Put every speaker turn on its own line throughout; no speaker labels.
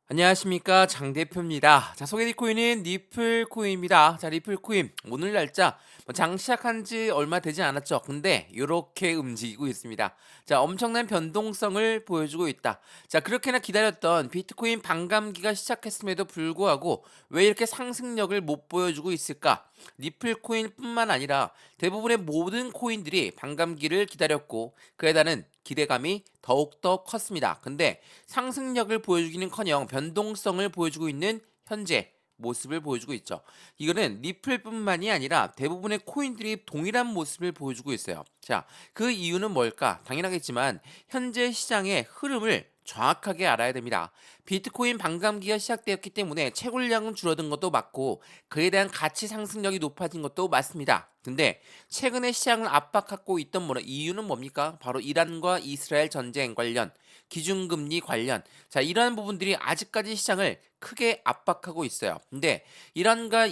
안녕하십니까, 장 대표입니다. 자, 소개해드릴 코인은 리플코인입니다. 자, 리플코인 오늘 날짜 장 시작한 지 얼마 되지 않았죠. 근데 이렇게 움직이고 있습니다. 자, 엄청난 변동성을 보여주고 있다. 자, 그렇게나 기다렸던 비트코인 반감기가 시작했음에도 불구하고 왜 이렇게 상승력을 못 보여주고 있을까? 리플코인뿐만 아니라 대부분의 모든 코인들이 반감기를 기다렸고 그에 따른 기대감이 더욱더 컸습니다. 근데 상승력을 보여주기는커녕 변동성을 보여주고 있는 현재 모습을 보여주고 있죠. 이거는 리플뿐만이 아니라 대부분의 코인들이 동일한 모습을 보여주고 있어요. 자, 그 이유는 뭘까? 당연하겠지만 현재 시장의 흐름을 정확하게 알아야 됩니다. 비트코인 반감기가 시작되었기 때문에 채굴량은 줄어든 것도 맞고 그에 대한 가치 상승력이 높아진 것도 맞습니다. 근데 최근에 시장을 압박하고 있던 이유는 뭡니까? 바로 이란과 이스라엘 전쟁 관련, 기준금리 관련, 자, 이러한 부분들이 아직까지 시장을 크게 압박하고 있어요. 근데 이란과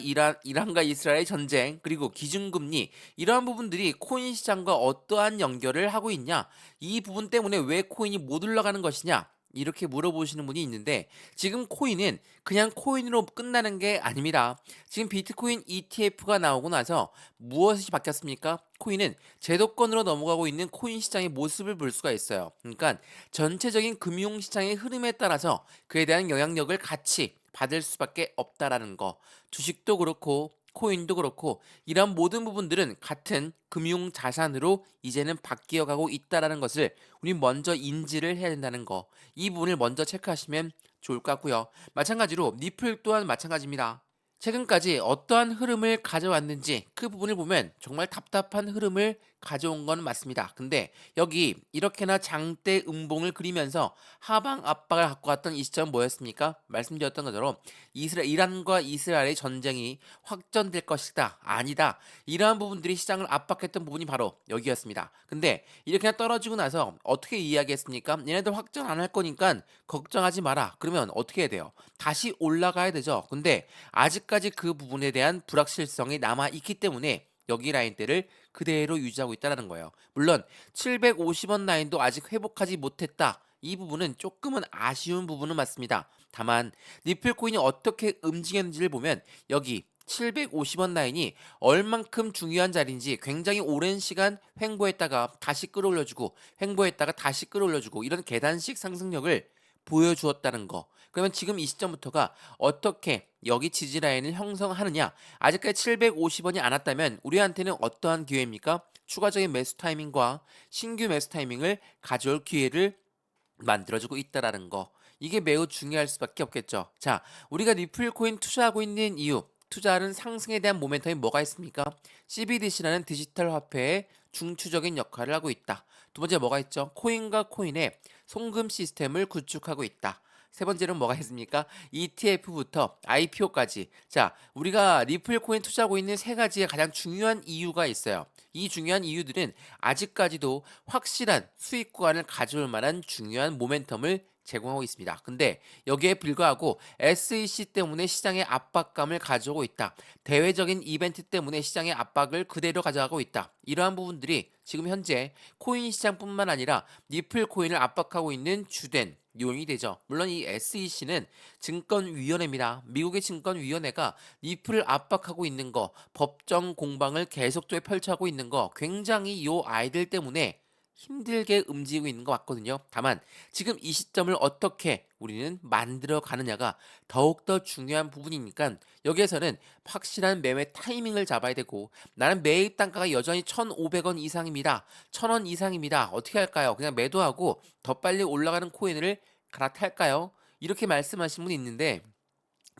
이스라엘 전쟁 그리고 기준금리 이러한 부분들이 코인 시장과 어떠한 연결을 하고 있냐? 이 부분 때문에 왜 코인이 못 올라가는 것이냐? 이렇게 물어보시는 분이 있는데 지금 코인은 그냥 코인으로 끝나는 게 아닙니다. 지금 비트코인 ETF가 나오고 나서 무엇이 바뀌었습니까? 코인은 제도권으로 넘어가고 있는 코인 시장의 모습을 볼 수가 있어요. 그러니까 전체적인 금융 시장의 흐름에 따라서 그에 대한 영향력을 같이 받을 수밖에 없다라는 거. 주식도 그렇고 코인도 그렇고 이런 모든 부분들은 같은 금융 자산으로 이제는 바뀌어 가고 있다라는 것을 우리 먼저 인지를 해야 된다는 거. 이 부분을 먼저 체크하시면 좋을 것 같고요. 마찬가지로 니플 또한 마찬가지입니다. 최근까지 어떠한 흐름을 가져왔는지 그 부분을 보면 정말 답답한 흐름을 가져온 건 맞습니다. 근데 여기 이렇게나 장대 음봉을 그리면서 하방 압박을 갖고 왔던 이 시점은 뭐였습니까? 말씀드렸던 것처럼 이란과 이스라엘의 전쟁이 확전될 것이다. 아니다. 이러한 부분들이 시장을 압박했던 부분이 바로 여기였습니다. 근데 이렇게나 떨어지고 나서 어떻게 이야기했습니까? 얘네들 확전 안 할 거니까 걱정하지 마라. 그러면 어떻게 해야 돼요? 다시 올라가야 되죠. 근데 아직까지 그 부분에 대한 불확실성이 남아 있기 때문에 여기 라인대를 그대로 유지하고 있다는 거예요. 물론 750원 라인도 아직 회복하지 못했다. 이 부분은 조금은 아쉬운 부분은 맞습니다. 다만 리플코인이 어떻게 움직였는지를 보면 여기 750원 라인이 얼만큼 중요한 자리인지 굉장히 오랜 시간 횡보했다가 다시 끌어올려주고 횡보했다가 다시 끌어올려주고 이런 계단식 상승력을 보여주었다는 거. 그러면 지금 이 시점부터가 어떻게 여기 지지 라인을 형성하느냐? 아직까지 750원이 안 왔다면 우리한테는 어떠한 기회입니까? 추가적인 매수 타이밍과 신규 매수 타이밍을 가져올 기회를 만들어주고 있다라는 거. 이게 매우 중요할 수밖에 없겠죠. 자, 우리가 리플 코인 투자하고 있는 이유, 투자하는 상승에 대한 모멘텀이 뭐가 있습니까? CBDC라는 디지털 화폐의 중추적인 역할을 하고 있다. 두 번째 뭐가 있죠? 코인과 코인의 송금 시스템을 구축하고 있다. 세 번째는 뭐가 있습니까? ETF부터 IPO까지. 자, 우리가 리플 코인 투자하고 있는 세 가지의 가장 중요한 이유가 있어요. 이 중요한 이유들은 아직까지도 확실한 수익 구간을 가져올 만한 중요한 모멘텀을 제공하고 있습니다. 근데 여기에 불구하고 SEC 때문에 시장의 압박감을 가져오고 있다. 대외적인 이벤트 때문에 시장의 압박을 그대로 가져가고 있다. 이러한 부분들이 지금 현재 코인 시장뿐만 아니라 리플 코인을 압박하고 있는 주된 요인이 되죠. 물론 이 SEC는 증권위원회입니다. 미국의 증권위원회가 리플을 압박하고 있는 거, 법정 공방을 계속적으로 펼쳐하고 있는 거 굉장히 요 아이들 때문에 힘들게 움직이고 있는 것 같거든요. 다만 지금 이 시점을 어떻게 우리는 만들어 가느냐가 더욱더 중요한 부분이니까 여기에서는 확실한 매매 타이밍을 잡아야 되고 나는 매입 단가가 여전히 1,500원 이상입니다. 1,000원 이상입니다. 어떻게 할까요? 그냥 매도하고 더 빨리 올라가는 코인을 갈아탈까요? 이렇게 말씀하신 분이 있는데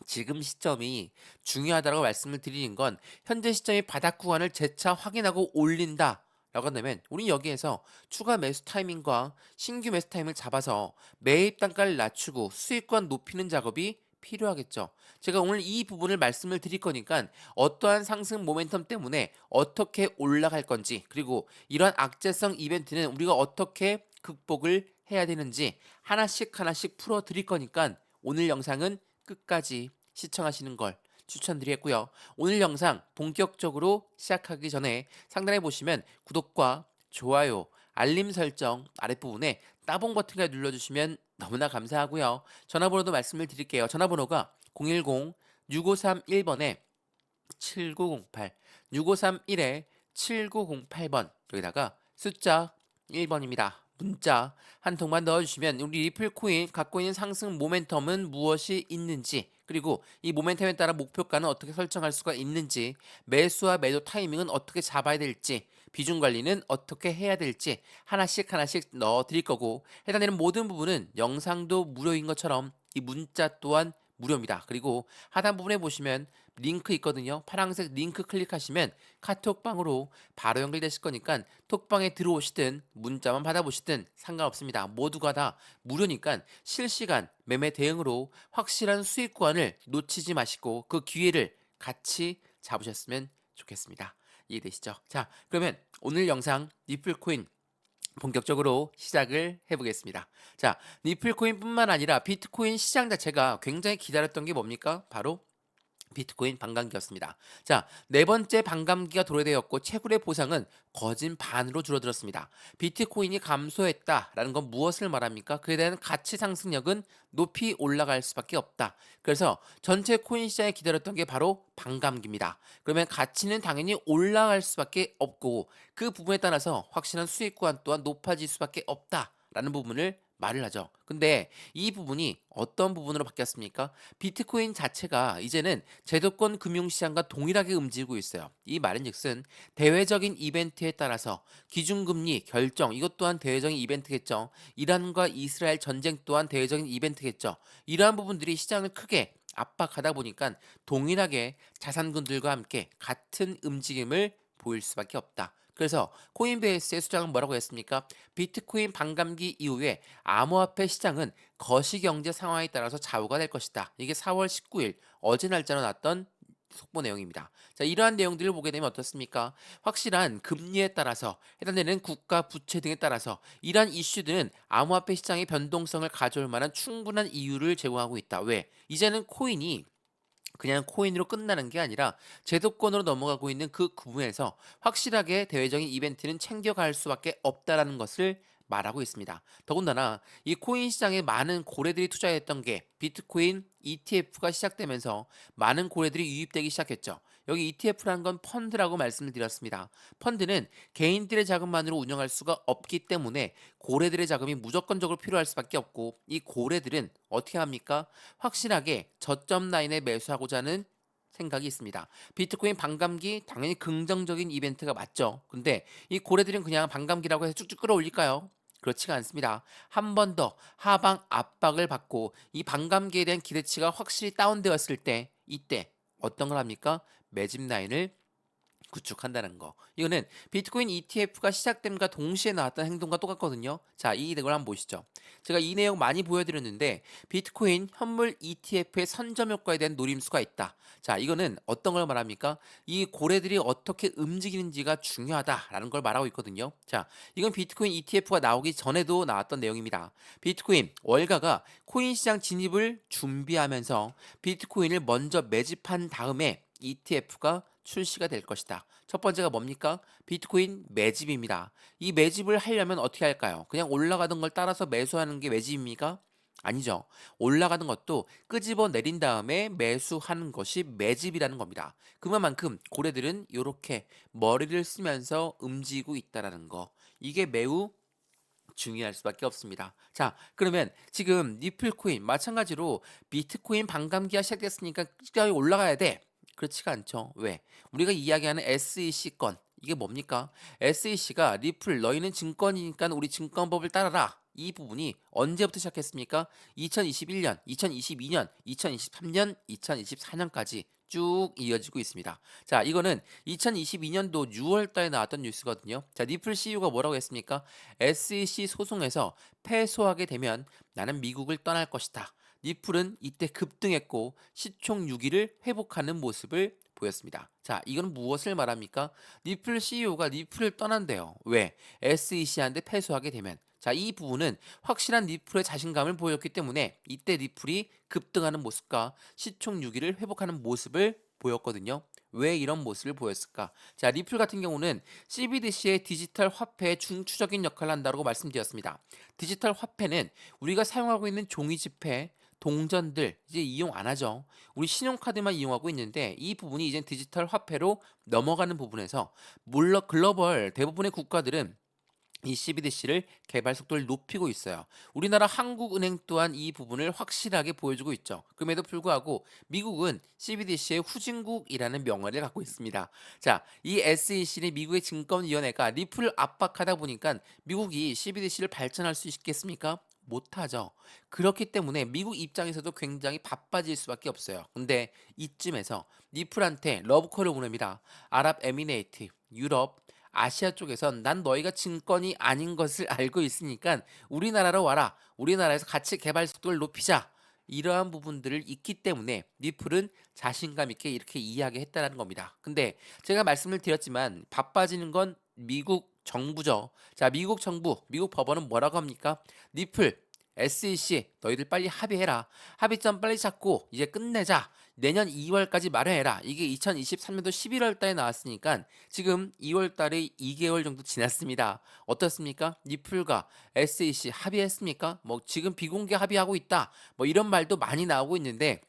지금 시점이 중요하다고 말씀을 드리는 건 현재 시점의 바닥 구간을 재차 확인하고 올린다. 라고 한다면 우리 여기에서 추가 매수 타이밍과 신규 매수 타이밍을 잡아서 매입 단가를 낮추고 수익권 높이는 작업이 필요하겠죠. 제가 오늘 이 부분을 말씀을 드릴 거니까 어떠한 상승 모멘텀 때문에 어떻게 올라갈 건지 그리고 이러한 악재성 이벤트는 우리가 어떻게 극복을 해야 되는지 하나씩 하나씩 풀어 드릴 거니까 오늘 영상은 끝까지 시청하시는 걸 추천드리겠고요. 오늘 영상 본격적으로 시작하기 전에 상단에 보시면 구독과 좋아요, 알림 설정 아랫부분에 따봉 버튼을 눌러주시면 너무나 감사하고요. 전화번호도 말씀을 드릴게요. 전화번호가 010-6531번에 7908, 6531에 7908번, 여기다가 숫자 1번입니다. 문자 한 통만 넣어주시면 우리 리플코인 갖고 있는 상승 모멘텀은 무엇이 있는지, 그리고 이 모멘텀에 따라 목표가는 어떻게 설정할 수가 있는지, 매수와 매도 타이밍은 어떻게 잡아야 될지, 비중 관리는 어떻게 해야 될지 하나씩 하나씩 넣어 드릴 거고, 해당되는 모든 부분은 영상도 무료인 것처럼 이 문자 또한 무료입니다. 그리고 하단 부분에 보시면 링크 있거든요. 파란색 링크 클릭하시면 카톡방으로 바로 연결되실 거니까 톡방에 들어오시든 문자만 받아보시든 상관없습니다. 모두가 다 무료니까 실시간 매매 대응으로 확실한 수익 구간을 놓치지 마시고 그 기회를 같이 잡으셨으면 좋겠습니다. 이해되시죠? 자, 그러면 오늘 영상 니플코인 본격적으로 시작을 해보겠습니다. 자, 니플코인뿐만 아니라 비트코인 시장 자체가 굉장히 기다렸던 게 뭡니까? 바로 비트코인 반감기였습니다. 자, 네 번째 반감기가 도래되었고 채굴의 보상은 거진 반으로 줄어들었습니다. 비트코인이 감소했다라는 건 무엇을 말합니까? 그에 대한 가치 상승력은 높이 올라갈 수밖에 없다. 그래서 전체 코인 시장에 기다렸던 게 바로 반감기입니다. 그러면 가치는 당연히 올라갈 수밖에 없고 그 부분에 따라서 확실한 수익 구간 또한 높아질 수밖에 없다라는 부분을 말을 하죠. 근데 이 부분이 어떤 부분으로 바뀌었습니까? 비트코인 자체가 이제는 제도권 금융시장과 동일하게 움직이고 있어요. 이 말인즉슨 대외적인 이벤트에 따라서 기준금리 결정, 이것 또한 대외적인 이벤트겠죠. 이란과 이스라엘 전쟁 또한 대외적인 이벤트겠죠. 이러한 부분들이 시장을 크게 압박하다 보니까 동일하게 자산군들과 함께 같은 움직임을 보일 수밖에 없다. 그래서 코인베이스의 수장은 뭐라고 했습니까? 비트코인 반감기 이후에 암호화폐 시장은 거시경제 상황에 따라서 좌우가 될 것이다. 이게 4월 19일 어제 날짜로 났던 속보 내용입니다. 자, 이러한 내용들을 보게 되면 어떻습니까? 확실한 금리에 따라서 해당되는 국가 부채 등에 따라서 이러한 이슈들은 암호화폐 시장의 변동성을 가져올 만한 충분한 이유를 제공하고 있다. 왜? 이제는 코인이 그냥 코인으로 끝나는 게 아니라 제도권으로 넘어가고 있는 그 부분에서 확실하게 대외적인 이벤트는 챙겨갈 수밖에 없다라는 것을 말하고 있습니다. 더군다나 이 코인 시장에 많은 고래들이 투자했던 게 비트코인 ETF가 시작되면서 많은 고래들이 유입되기 시작했죠. 여기 ETF라는 건 펀드라고 말씀을 드렸습니다. 펀드는 개인들의 자금만으로 운영할 수가 없기 때문에 고래들의 자금이 무조건적으로 필요할 수밖에 없고, 이 고래들은 어떻게 합니까? 확실하게 저점 라인에 매수하고자 하는 생각이 있습니다. 비트코인 반감기 당연히 긍정적인 이벤트가 맞죠. 근데 이 고래들은 그냥 반감기라고 해서 쭉쭉 끌어올릴까요? 그렇지가 않습니다. 한 번 더 하방 압박을 받고 이 반감기에 대한 기대치가 확실히 다운되었을 때, 이때 어떤 걸 합니까? 매집 라인을 구축한다는 거. 이거는 비트코인 ETF가 시작됨과 동시에 나왔던 행동과 똑같거든요. 자, 이 내용을 한번 보시죠. 제가 이 내용 많이 보여드렸는데 비트코인 현물 ETF의 선점 효과에 대한 노림수가 있다. 자, 이거는 어떤 걸 말합니까? 이 고래들이 어떻게 움직이는지가 중요하다라는 걸 말하고 있거든요. 자, 이건 비트코인 ETF가 나오기 전에도 나왔던 내용입니다. 비트코인 월가가 코인 시장 진입을 준비하면서 비트코인을 먼저 매집한 다음에 ETF가 출시가 될 것이다. 첫 번째가 뭡니까? 비트코인 매집입니다. 이 매집을 하려면 어떻게 할까요? 그냥 올라가던 걸 따라서 매수하는 게 매집입니까? 아니죠. 올라가는 것도 끄집어 내린 다음에 매수하는 것이 매집이라는 겁니다. 그만큼 고래들은 이렇게 머리를 쓰면서 움직이고 있다라는 거. 이게 매우 중요할 수밖에 없습니다. 자, 그러면 지금 니플코인 마찬가지로 비트코인 반감기가 시작됐으니까 시장이 올라가야 돼. 그렇지가 않죠. 왜? 우리가 이야기하는 SEC 건, 이게 뭡니까? SEC가 리플 너희는 증권이니까 우리 증권법을 따라라. 이 부분이 언제부터 시작했습니까? 2021년, 2022년, 2023년, 2024년까지 쭉 이어지고 있습니다. 자, 이거는 2022년도 6월 달에 나왔던 뉴스거든요. 자, 리플 CEO가 뭐라고 했습니까? SEC 소송에서 패소하게 되면 나는 미국을 떠날 것이다. 리플은 이때 급등했고 시총 6위를 회복하는 모습을 보였습니다. 자, 이건 무엇을 말합니까? 리플 CEO가 리플을 떠난대요. 왜? SEC한테 패소하게 되면. 자, 이 부분은 확실한 리플의 자신감을 보였기 때문에 이때 리플이 급등하는 모습과 시총 6위를 회복하는 모습을 보였거든요. 왜 이런 모습을 보였을까? 자, 리플 같은 경우는 CBDC의 디지털 화폐의 중추적인 역할을 한다고 말씀드렸습니다. 디지털 화폐는 우리가 사용하고 있는 종이 지폐, 동전들 이제 이용 안 하죠. 우리 신용카드만 이용하고 있는데 이 부분이 이제 디지털 화폐로 넘어가는 부분에서 물론 글로벌 대부분의 국가들은 이 CBDC를 개발 속도를 높이고 있어요. 우리나라 한국은행 또한 이 부분을 확실하게 보여주고 있죠. 그럼에도 불구하고 미국은 CBDC의 후진국이라는 명언을 갖고 있습니다. 자, 이 SEC는 미국의 증권위원회가 리플을 압박하다 보니까 미국이 CBDC를 발전할 수 있겠습니까? 못하죠. 그렇기 때문에 미국 입장에서도 굉장히 바빠질 수밖에 없어요. 근데 이쯤에서 리플한테 러브콜을 보냅니다. 아랍에미레이트, 유럽, 아시아 쪽에선 난 너희가 증권이 아닌 것을 알고 있으니까 우리나라로 와라. 우리나라에서 같이 개발 속도를 높이자. 이러한 부분들을 있기 때문에 리플은 자신감 있게 이렇게 이야기했다는 겁니다. 근데 제가 말씀을 드렸지만 바빠지는 건 미국 정부죠. 자, 미국 정부, 미국 법원은 뭐라고 합니까? 리플, SEC 너희들 빨리 합의해라. 합의점 빨리 잡고 이제 끝내자. 내년 2월까지 마련해라. 이게 2023년도 11월 달에 나왔으니까 지금 2월 달에 2개월 정도 지났습니다. 어떻습니까? 리플과 SEC 합의했습니까? 뭐 지금 비공개 합의하고 있다. 뭐 이런 말도 많이 나오고 있는데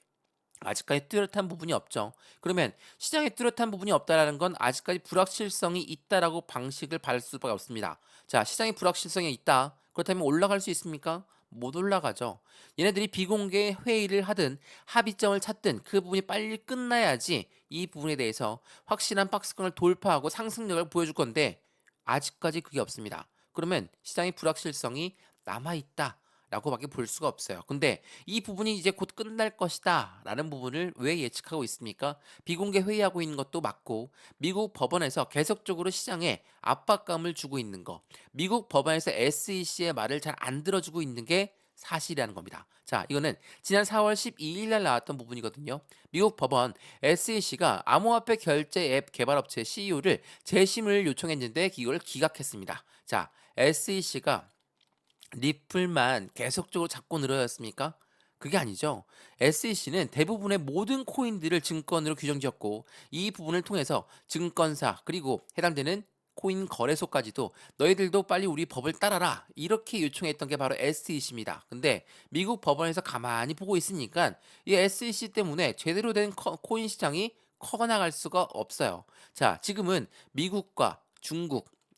아직까지 뚜렷한 부분이 없죠. 그러면 시장에 뚜렷한 부분이 없다라는 건 아직까지 불확실성이 있다라고 방식을 받을 수밖에 없습니다. 자, 시장에 불확실성이 있다. 그렇다면 올라갈 수 있습니까? 못 올라가죠. 얘네들이 비공개 회의를 하든 합의점을 찾든 그 부분이 빨리 끝나야지 이 부분에 대해서 확실한 박스권을 돌파하고 상승력을 보여줄 건데 아직까지 그게 없습니다. 그러면 시장의 불확실성이 남아있다. 라고밖에 볼 수가 없어요. 근데 이 부분이 이제 곧 끝날 것이다 라는 부분을 왜 예측하고 있습니까? 비공개 회의하고 있는 것도 맞고 미국 법원에서 계속적으로 시장에 압박감을 주고 있는 거, 미국 법원에서 SEC의 말을 잘 안 들어주고 있는 게 사실이라는 겁니다. 자, 이거는 지난 4월 12일 날 나왔던 부분이거든요. 미국 법원 SEC가 암호화폐 결제 앱 개발업체 CEO를 재심을 요청했는데 이걸 기각했습니다. 자, SEC가 리플만 계속적으로 잡고 늘어났습니까? 그게 아니죠. SEC는 대부분의 모든 코인들을 증권으로 규정지었고 이 부분을 통해서 증권사 그리고 해당되는 코인 거래소까지도 너희들도 빨리 우리 법을 따라라 이렇게 요청했던 게 바로 SEC입니다. 근데 미국 법원에서 가만히 보고 있으니까 이 SEC 때문에 제대로 된 코인 시장이 커나갈 수가 없어요. 자, 지금은 미국과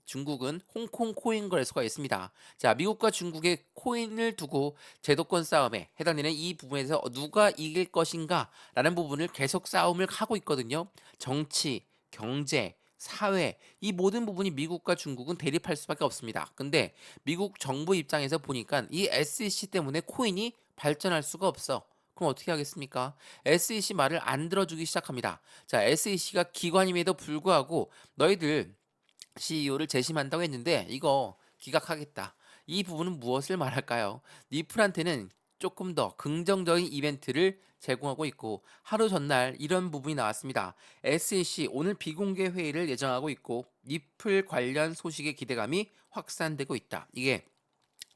중국은 홍콩 코인 거래소가 있습니다. 자, 미국과 중국의 코인을 두고 제도권 싸움에 해당되는 이 부분에서 누가 이길 것인가 라는 부분을 계속 싸움을 하고 있거든요. 정치, 경제, 사회 이 모든 부분이 미국과 중국은 대립할 수밖에 없습니다. 근데 미국 정부 입장에서 보니까 이 SEC 때문에 코인이 발전할 수가 없어. 그럼 어떻게 하겠습니까? SEC 말을 안 들어주기 시작합니다. 자, SEC가 기관임에도 불구하고 너희들 CEO를 재심한다고 했는데 이거 기각하겠다. 이 부분은 무엇을 말할까요? 리플한테는 조금 더 긍정적인 이벤트를 제공하고 있고 하루 전날 이런 부분이 나왔습니다. SEC 오늘 비공개 회의를 예정하고 있고 리플 관련 소식의 기대감이 확산되고 있다. 이게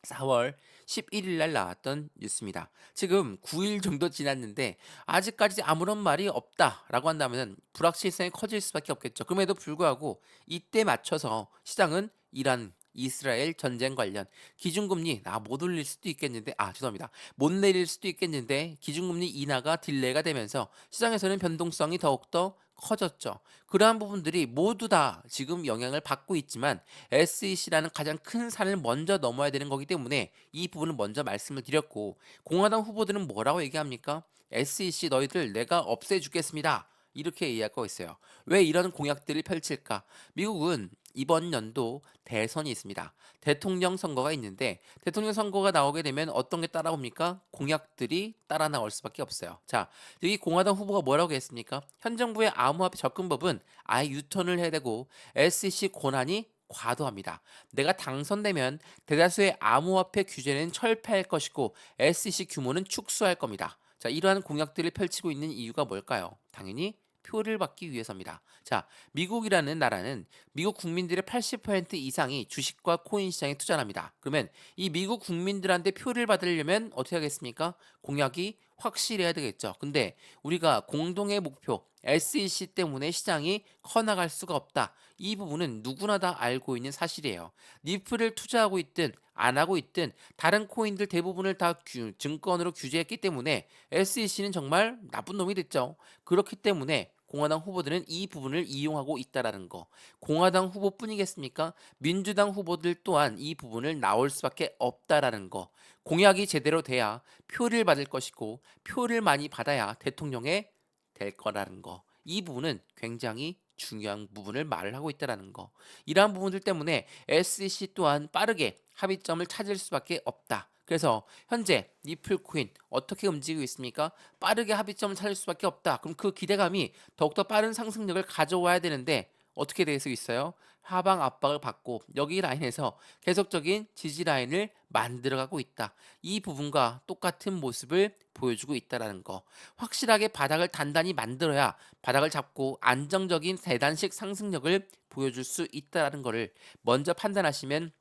4월 11일 날 나왔던 뉴스입니다. 지금 9일 정도 지났는데 아직까지 아무런 말이 없다라고 한다면 불확실성이 커질 수밖에 없겠죠. 그럼에도 불구하고 이때 맞춰서 시장은 이란 이스라엘 전쟁 관련 기준금리 못 올릴 수도 있겠는데 죄송합니다. 못 내릴 수도 있겠는데 기준금리 인하가 딜레이가 되면서 시장에서는 변동성이 더욱더 커졌죠. 그러한 부분들이 모두 다 지금 영향을 받고 있지만 SEC라는 가장 큰 산을 먼저 넘어야 되는 거기 때문에 이 부분을 먼저 말씀을 드렸고 공화당 후보들은 뭐라고 얘기합니까? SEC 너희들 내가 없애주겠습니다. 이렇게 이야기하고 있어요. 왜 이런 공약들을 펼칠까? 미국은 이번 연도 대선이 있습니다. 대통령 선거가 있는데 대통령 선거가 나오게 되면 어떤 게 따라옵니까? 공약들이 따라 나올 수밖에 없어요. 자, 여기 공화당 후보가 뭐라고 했습니까? 현 정부의 암호화폐 접근법은 아예 유턴을 해야 되고 SEC 권한이 과도합니다. 내가 당선되면 대다수의 암호화폐 규제는 철폐할 것이고 SEC 규모는 축소할 겁니다. 자, 이러한 공약들을 펼치고 있는 이유가 뭘까요? 당연히 표를 받기 위해서입니다. 자, 미국이라는 나라는 미국 국민들의 80% 이상이 주식과 코인 시장에 투자합니다. 그러면 이 미국 국민들한테 표를 받으려면 어떻게 하겠습니까? 공약이 확실해야 되겠죠. 근데 우리가 공동의 목표 SEC 때문에 시장이 커나갈 수가 없다. 이 부분은 누구나 다 알고 있는 사실이에요. 니플을 투자하고 있든 안 하고 있든 다른 코인들 대부분을 다 증권으로 규제했기 때문에 SEC는 정말 나쁜 놈이 됐죠. 그렇기 때문에 공화당 후보들은 이 부분을 이용하고 있다라는 거. 공화당 후보뿐이겠습니까? 민주당 후보들 또한 이 부분을 나올 수밖에 없다라는 거. 공약이 제대로 돼야 표를 받을 것이고 표를 많이 받아야 대통령에 될 거라는 거. 이 부분은 굉장히 중요한 부분을 말을 하고 있다라는 거. 이러한 부분들 때문에 SEC 또한 빠르게 합의점을 찾을 수밖에 없다. 그래서 현재 니플 코인 어떻게 움직이고 있습니까? 빠르게 합의점을 찾을 수밖에 없다. 그럼 그 기대감이 더욱더 빠른 상승력을 가져와야 되는데 어떻게 될 수 있어요? 하방 압박을 받고 여기 라인에서 계속적인 지지 라인을 만들어가고 있다. 이 부분과 똑같은 모습을 보여주고 있다라는 거. 확실하게 바닥을 단단히 만들어야 바닥을 잡고 안정적인 대단식 상승력을 보여줄 수 있다라는 거를 먼저 판단하시면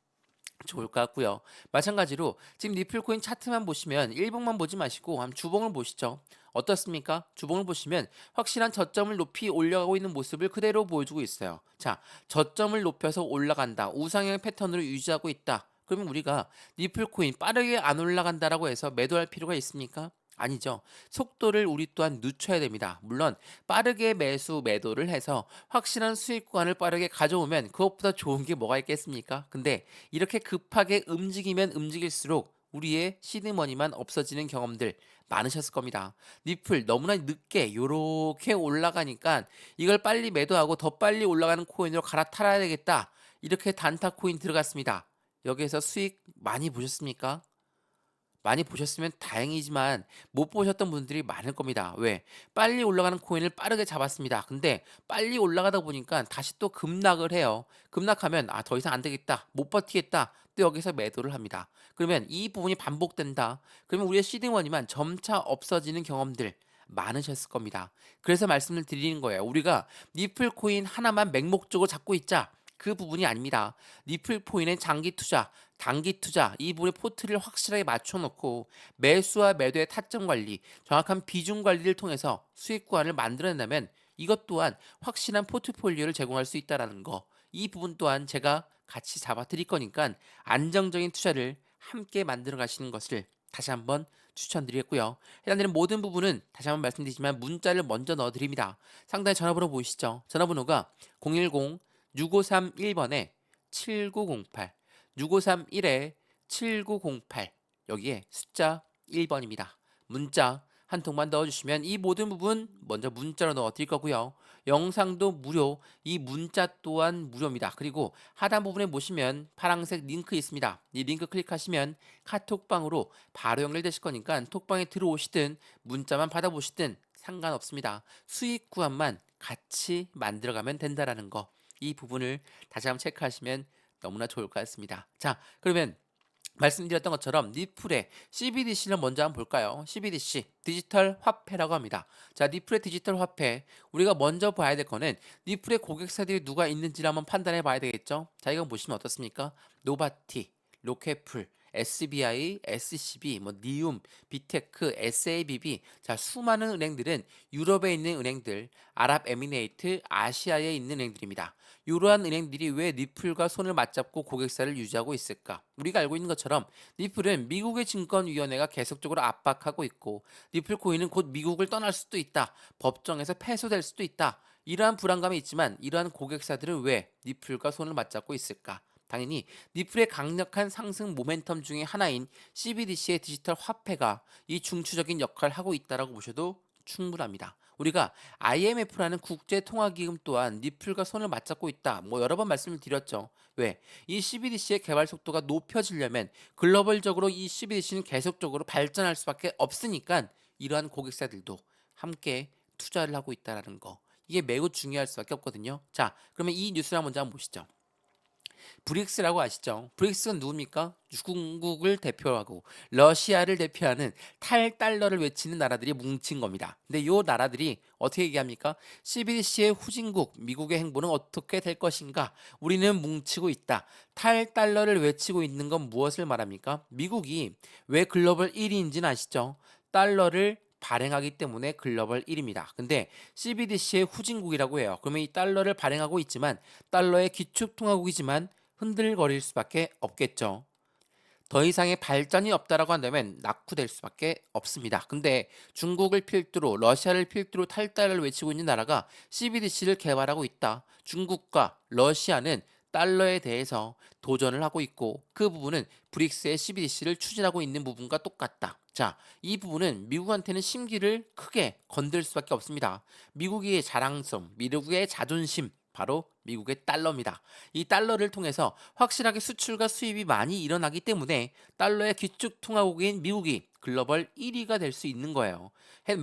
좋을 것 같고요. 마찬가지로 지금 니플코인 차트만 보시면 일봉만 보지 마시고 한번 주봉을 보시죠. 어떻습니까? 주봉을 보시면 확실한 저점을 높이 올라가고 있는 모습을 그대로 보여주고 있어요. 자, 저점을 높여서 올라간다. 우상향 패턴으로 유지하고 있다. 그러면 우리가 니플코인 빠르게 안 올라간다라고 해서 매도할 필요가 있습니까? 아니죠. 속도를 우리 또한 늦춰야 됩니다. 물론 빠르게 매도를 해서 확실한 수익 구간을 빠르게 가져오면 그것보다 좋은 게 뭐가 있겠습니까? 근데 이렇게 급하게 움직이면 움직일수록 우리의 시드머니만 없어지는 경험들 많으셨을 겁니다. 니플 너무나 늦게 요렇게 올라가니까 이걸 빨리 매도하고 더 빨리 올라가는 코인으로 갈아탈아야 되겠다. 이렇게 단타 코인 들어갔습니다. 여기에서 수익 많이 보셨습니까? 많이 보셨으면 다행이지만 못 보셨던 분들이 많을 겁니다. 왜? 빨리 올라가는 코인을 빠르게 잡았습니다. 근데 빨리 올라가다 보니까 다시 또 급락을 해요. 급락하면 더 이상 안 되겠다. 못 버티겠다. 또 여기서 매도를 합니다. 그러면 이 부분이 반복된다. 그러면 우리의 시드머니만 점차 없어지는 경험들 많으셨을 겁니다. 그래서 말씀을 드리는 거예요. 우리가 니플 코인 하나만 맹목적으로 잡고 있자. 그 부분이 아닙니다. 니플 코인의 장기 투자, 단기 투자 이 부분의 포트를 확실하게 맞춰놓고 매수와 매도의 타점 관리, 정확한 비중 관리를 통해서 수익 구간을 만들어낸다면 이것 또한 확실한 포트폴리오를 제공할 수 있다는 거. 이 부분 또한 제가 같이 잡아 드릴 거니까 안정적인 투자를 함께 만들어 가시는 것을 다시 한번 추천드리겠고요. 해당되는 모든 부분은 다시 한번 말씀드리지만 문자를 먼저 넣어드립니다. 상단에 전화번호 보이시죠? 전화번호가 010 6531번에 7908 6531에 7908 여기에 숫자 1번입니다. 문자 한 통만 넣어주시면 이 모든 부분 먼저 문자로 넣어드릴 거고요. 영상도 무료, 이 문자 또한 무료입니다. 그리고 하단 부분에 보시면 파란색 링크 있습니다. 이 링크 클릭하시면 카톡방으로 바로 연결되실 거니까 톡방에 들어오시든 문자만 받아보시든 상관없습니다. 수익 구간만 같이 만들어가면 된다라는 거. 이 부분을 다시 한번 체크하시면 너무나 좋을 것 같습니다. 자, 그러면 말씀드렸던 것처럼 니플의 CBDC를 먼저 한번 볼까요? CBDC 디지털 화폐라고 합니다. 자, 니플의 디지털 화폐 우리가 먼저 봐야 될 거는 니플의 고객사들이 누가 있는지를 한번 판단해 봐야 되겠죠. 자, 이거 보시면 어떻습니까? 노바티, 로케풀, SBI, SCB, 니움, 비테크, SABB 자 수많은 은행들은 유럽에 있는 은행들, 아랍에미레이트, 아시아에 있는 은행들입니다. 이러한 은행들이 왜 니플과 손을 맞잡고 고객사를 유지하고 있을까? 우리가 알고 있는 것처럼 니플은 미국의 증권위원회가 계속적으로 압박하고 있고 니플 코인은 곧 미국을 떠날 수도 있다. 법정에서 패소될 수도 있다. 이러한 불안감이 있지만 이러한 고객사들은 왜 니플과 손을 맞잡고 있을까? 당연히 니플의 강력한 상승 모멘텀 중에 하나인 CBDC의 디지털 화폐가 이 중추적인 역할을 하고 있다라고 보셔도 충분합니다. 우리가 IMF라는 국제통화기금 또한 니플과 손을 맞잡고 있다. 여러 번 말씀을 드렸죠. 왜? 이 CBDC의 개발 속도가 높여지려면 글로벌적으로 이 CBDC는 계속적으로 발전할 수밖에 없으니까 이러한 고객사들도 함께 투자를 하고 있다라는 거. 이게 매우 중요할 수밖에 없거든요. 자, 그러면 이 뉴스를 먼저 한번 보시죠. 브릭스라고 아시죠? 브릭스는 누굽니까? 중국을 대표하고 러시아를 대표하는 탈달러를 외치는 나라들이 뭉친 겁니다. 근데 이 나라들이 어떻게 얘기합니까? CBDC의 후진국 미국의 행보는 어떻게 될 것인가? 우리는 뭉치고 있다. 탈달러를 외치고 있는 건 무엇을 말합니까? 미국이 왜 글로벌 1위인지는 아시죠? 달러를 발행하기 때문에 글로벌 1위입니다. 근데 CBDC의 후진국이라고 해요. 그러면 이 달러를 발행하고 있지만 달러의 기축통화국이지만 흔들거릴 수밖에 없겠죠. 더 이상의 발전이 없다라고 한다면 낙후될 수밖에 없습니다. 근데 중국을 필두로 러시아를 필두로 탈달러를 외치고 있는 나라가 CBDC를 개발하고 있다. 중국과 러시아는 달러에 대해서 도전을 하고 있고 그 부분은 브릭스의 CBDC를 추진하고 있는 부분과 똑같다. 자, 이 부분은 미국한테는 심기를 크게 건들 수밖에 없습니다. 미국의 자랑성, 미국의 자존심, 바로 미국의 달러입니다. 이 달러를 통해서 확실하게 수출과 수입이 많이 일어나기 때문에 달러의 기축통화국인 미국이 글로벌 1위가 될 수 있는 거예요.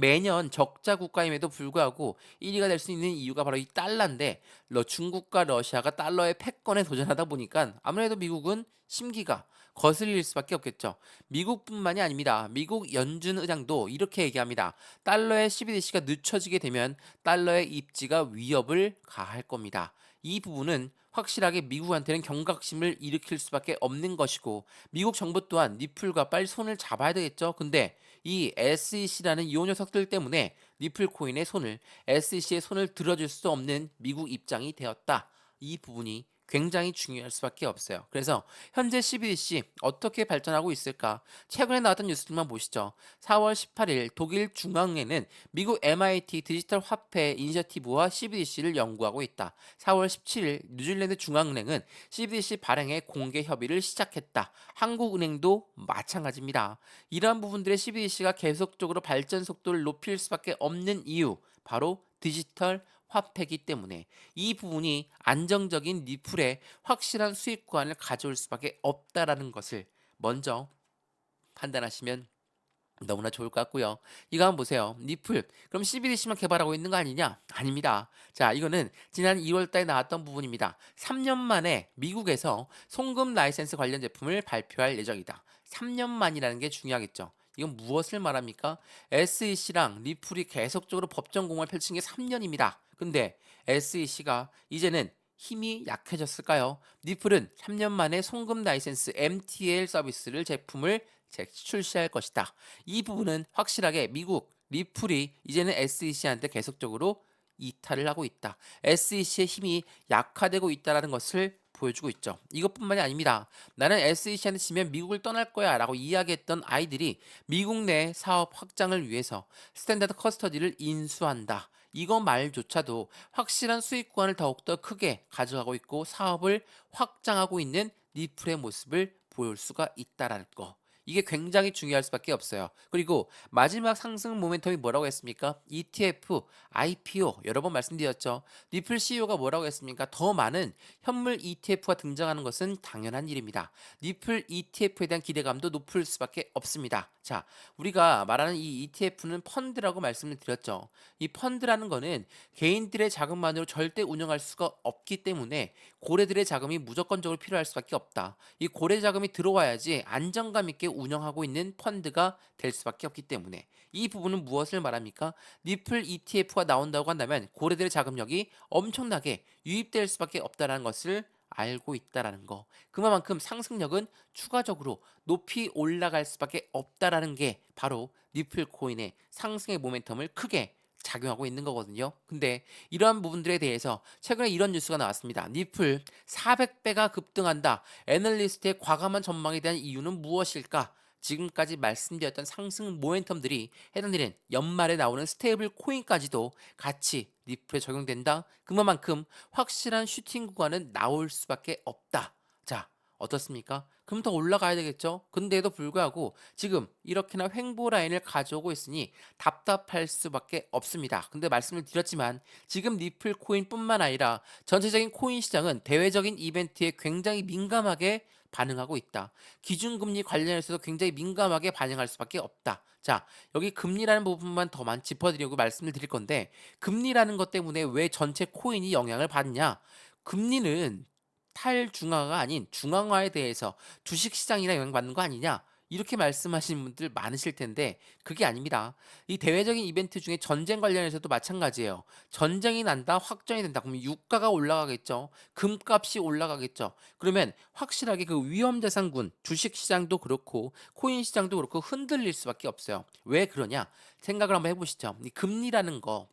매년 적자 국가임에도 불구하고 1위가 될 수 있는 이유가 바로 이 달러인데 중국과 러시아가 달러의 패권에 도전하다 보니까 아무래도 미국은 심기가 거슬릴 수밖에 없겠죠. 미국뿐만이 아닙니다. 미국 연준 의장도 이렇게 얘기합니다. 달러의 CBDC가 늦춰지게 되면 달러의 입지가 위협을 가할 겁니다. 이 부분은 확실하게 미국한테는 경각심을 일으킬 수밖에 없는 것이고 미국 정부 또한 니플과 빨리 손을 잡아야 되겠죠. 근데 이 SEC라는 이 녀석들 때문에 니플 코인의 손을 SEC의 손을 들어줄 수 없는 미국 입장이 되었다. 이 부분이 굉장히 중요할 수밖에 없어요. 그래서 현재 CBDC 어떻게 발전하고 있을까? 최근에 나왔던 뉴스들만 보시죠. 4월 18일 독일 중앙은행은 미국 MIT 디지털 화폐 이니셔티브와 CBDC를 연구하고 있다. 4월 17일 뉴질랜드 중앙은행은 CBDC 발행에 공개 협의를 시작했다. 한국은행도 마찬가지입니다. 이러한 부분들의 CBDC가 계속적으로 발전 속도를 높일 수밖에 없는 이유, 바로 디지털 화폐이기 때문에 이 부분이 안정적인 리플의 확실한 수익권을 가져올 수밖에 없다라는 것을 먼저 판단하시면 너무나 좋을 것 같고요. 이거 한번 보세요. 니플. 그럼 CBDC만 개발하고 있는 거 아니냐? 아닙니다. 자, 이거는 지난 2월 달에 나왔던 부분입니다. 3년 만에 미국에서 송금 라이센스 관련 제품을 발표할 예정이다. 3년 만이라는 게 중요하겠죠. 이건 무엇을 말합니까? SEC랑 리플이 계속적으로 법정 공방을 펼친 게 3년입니다. 근데 SEC가 이제는 힘이 약해졌을까요? 리플은 3년 만에 송금 라이센스 MTL 서비스를 제품을 출시할 것이다. 이 부분은 확실하게 미국 리플이 이제는 SEC한테 계속적으로 이탈을 하고 있다. SEC의 힘이 약화되고 있다는 것을 보여주고 있죠. 이것뿐만이 아닙니다. 나는 SEC한테 지면 미국을 떠날 거야 라고 이야기했던 아이들이 미국 내 사업 확장을 위해서 스탠다드 커스터디를 인수한다. 이거 말조차도 확실한 수익권을 더욱더 크게 가져가고 있고 사업을 확장하고 있는 리플의 모습을 보일 수가 있다라는 거. 이게 굉장히 중요할 수밖에 없어요. 그리고 마지막 상승 모멘텀이 뭐라고 했습니까? ETF, IPO 여러 번 말씀드렸죠. 리플 CEO가 뭐라고 했습니까? 더 많은 현물 ETF가 등장하는 것은 당연한 일입니다. 리플 ETF에 대한 기대감도 높을 수밖에 없습니다. 자, 우리가 말하는 이 ETF는 펀드라고 말씀을 드렸죠. 이 펀드라는 거는 개인들의 자금만으로 절대 운영할 수가 없기 때문에 고래들의 자금이 무조건적으로 필요할 수밖에 없다. 이 고래 자금이 들어와야지 안정감 있게 운영하고 있는 펀드가 될 수밖에 없기 때문에 이 부분은 무엇을 말합니까? 리플 ETF가 나온다고 한다면 고래들의 자금력이 엄청나게 유입될 수밖에 없다는 것을 알고 있다라는 거. 그만큼 상승력은 추가적으로 높이 올라갈 수밖에 없다라는 게 바로 리플 코인의 상승의 모멘텀을 크게 작용하고 있는 거거든요. 근데 이러한 부분들에 대해서 최근에 이런 뉴스가 나왔습니다. 리플 400배가 급등한다. 애널리스트의 과감한 전망에 대한 이유는 무엇일까? 지금까지 말씀드렸던 상승 모멘텀들이 해당되는 연말에 나오는 스테이블 코인까지도 같이 리플에 적용된다. 그만큼 확실한 슈팅 구간은 나올 수밖에 없다. 자, 어떻습니까? 그럼 더 올라가야 되겠죠? 근데도 불구하고 지금 이렇게나 횡보 라인을 가져오고 있으니 답답할 수밖에 없습니다. 근데 말씀을 드렸지만 지금 리플 코인뿐만 아니라 전체적인 코인 시장은 대외적인 이벤트에 굉장히 민감하게 반응하고 있다. 기준금리 관련해서도 굉장히 민감하게 반응할 수밖에 없다. 자, 여기 금리라는 부분만 더만 짚어드리려고 말씀을 드릴 건데 금리라는 것 때문에 왜 전체 코인이 영향을 받냐? 금리는 탈중앙화가 아닌 중앙화에 대해서 주식시장이나 영향받는 거 아니냐? 이렇게 말씀하시는 분들 많으실 텐데 그게 아닙니다. 이 대외적인 이벤트 중에 전쟁 관련해서도 마찬가지예요. 전쟁이 난다, 확정이 된다. 그러면 유가가 올라가겠죠. 금값이 올라가겠죠. 그러면 확실하게 그 위험자산군, 주식 시장도 그렇고 코인 시장도 그렇고 흔들릴 수밖에 없어요. 왜 그러냐? 생각을 한번 해보시죠. 이 금리라는 거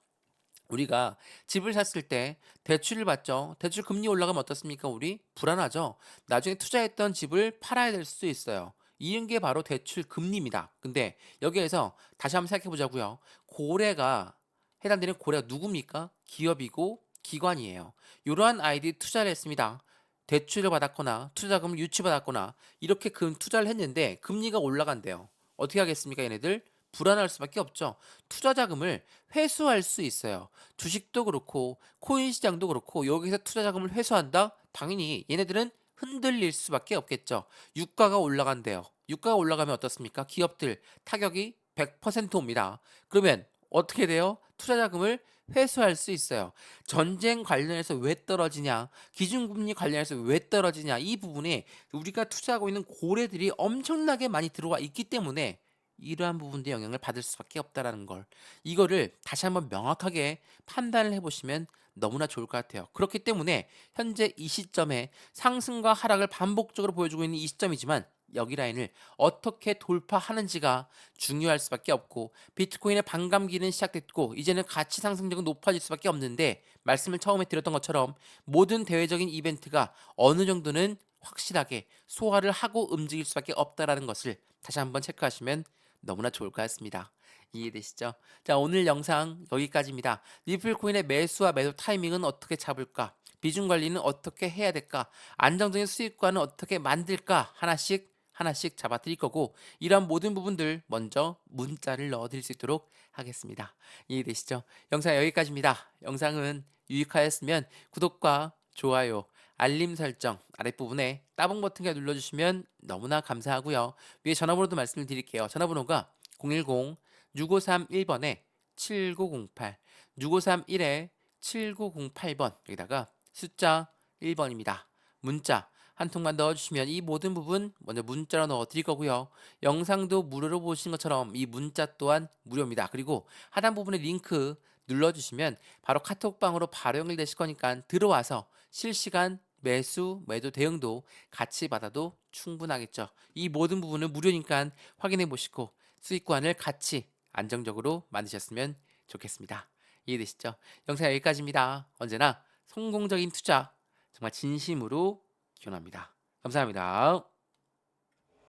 우리가 집을 샀을 때 대출을 받죠. 대출 금리 올라가면 어떻습니까? 우리 불안하죠. 나중에 투자했던 집을 팔아야 될 수도 있어요. 이런 게 바로 대출 금리입니다. 근데 여기에서 다시 한번 생각해 보자고요. 고래가 해당되는 고래가 누굽니까? 기업이고 기관이에요. 이러한 아이들이 투자를 했습니다. 대출을 받았거나 투자금을 유치받았거나 이렇게 금 투자를 했는데 금리가 올라간대요. 어떻게 하겠습니까? 얘네들 불안할 수밖에 없죠. 투자 자금을 회수할 수 있어요. 주식도 그렇고 코인 시장도 그렇고 여기서 투자 자금을 회수한다? 당연히 얘네들은 흔들릴 수밖에 없겠죠. 유가가 올라간대요. 유가가 올라가면 어떻습니까? 기업들 타격이 100% 옵니다. 그러면 어떻게 돼요? 투자 자금을 회수할 수 있어요. 전쟁 관련해서 왜 떨어지냐? 기준금리 관련해서 왜 떨어지냐? 이 부분에 우리가 투자하고 있는 고래들이 엄청나게 많이 들어와 있기 때문에 이러한 부분도 영향을 받을 수밖에 없다라는 걸 이거를 다시 한번 명확하게 판단을 해보시면 너무나 좋을 것 같아요. 그렇기 때문에 현재 이 시점에 상승과 하락을 반복적으로 보여주고 있는 이 시점이지만 여기 라인을 어떻게 돌파하는지가 중요할 수밖에 없고 비트코인의 반감기는 시작됐고 이제는 가치 상승력은 높아질 수밖에 없는데 말씀을 처음에 드렸던 것처럼 모든 대외적인 이벤트가 어느 정도는 확실하게 소화를 하고 움직일 수밖에 없다라는 것을 다시 한번 체크하시면 너무나 좋을 것 같습니다. 이해되시죠? 자, 오늘 영상 여기까지입니다. 리플코인의 매수와 매도 타이밍은 어떻게 잡을까? 비중 관리는 어떻게 해야 될까? 안정적인 수익관은 어떻게 만들까? 하나씩 하나씩 잡아 드릴 거고 이런 모든 부분들 먼저 문자를 넣어 드릴 수 있도록 하겠습니다. 이해되시죠? 영상 여기까지입니다. 영상은 유익하였으면 구독과 좋아요, 알림 설정 아랫부분에 따봉 버튼을 눌러주시면 너무나 감사하고요. 위에 전화번호도 말씀을 드릴게요. 전화번호가 010-6531번에 7908 6531에 7908번 여기다가 숫자 1번입니다. 문자 한 통만 넣어주시면 이 모든 부분 먼저 문자로 넣어 드릴 거고요. 영상도 무료로 보신 것처럼 이 문자 또한 무료입니다. 그리고 하단 부분에 링크 눌러주시면 바로 카톡방으로 바로 연결되실 거니까 들어와서 실시간 매수, 매도 대응도 같이 받아도 충분하겠죠. 이 모든 부분은 무료니까 확인해 보시고 수익관을 같이 안정적으로 만드셨으면 좋겠습니다. 이해되시죠? 영상 여기까지입니다. 언제나 성공적인 투자 정말 진심으로 기원합니다. 감사합니다.